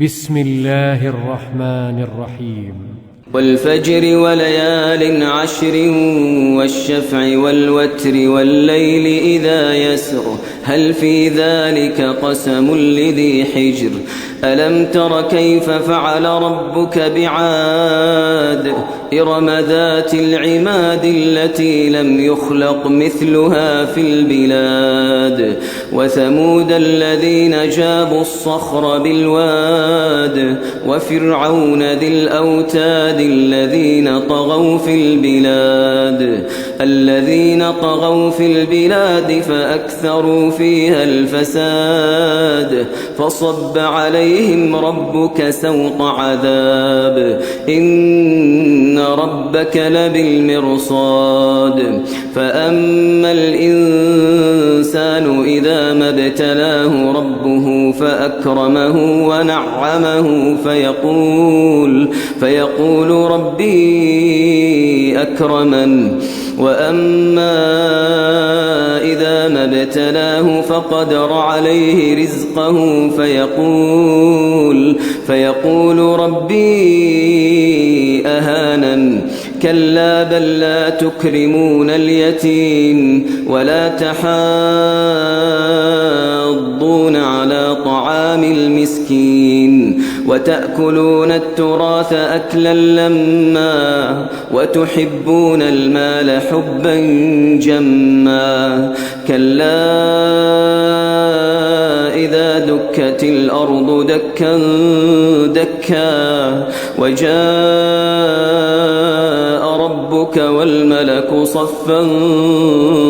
بسم الله الرحمن الرحيم. والفجر وليال عشر والشفع والوتر والليل إذا يسر هل في ذلك قسم لذي حجر ألم تر كيف فعل ربك بعاد إرم ذات العماد التي لم يخلق مثلها في البلاد وثمود الذين جابوا الصخر بالواد وفرعون ذي الأوتاد الذين طغوا في البلاد فأكثروا فيها الفساد فصب عليهم ربك سوط عذاب إن ربك لبالمرصاد فأما الإنسان إذا ما ابتلاه ربه فأكرمه ونعمه فيقول ربي أكرمن وأما إذا ما ابتلاه فقدر عليه رزقه فيقول ربي أهانن كلا بل لا تكرمون اليتيم ولا تحاضون على طعام المسكين وتأكلون التراث أكلا لما وتحبون المال حبا جما كلا إذا دكت الأرض دكا دكا وجاء ربك والملك صفا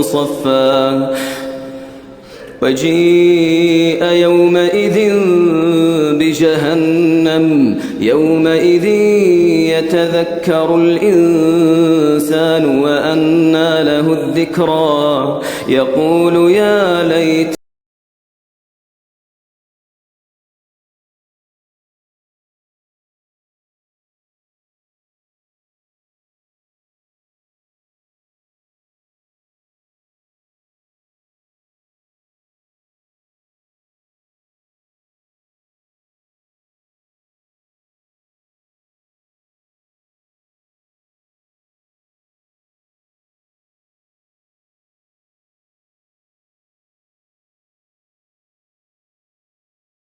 صفا وجيء يومئذ بجهنم يومئذ يتذكر الإنسان وأنى له الذكرى يقول يا ليت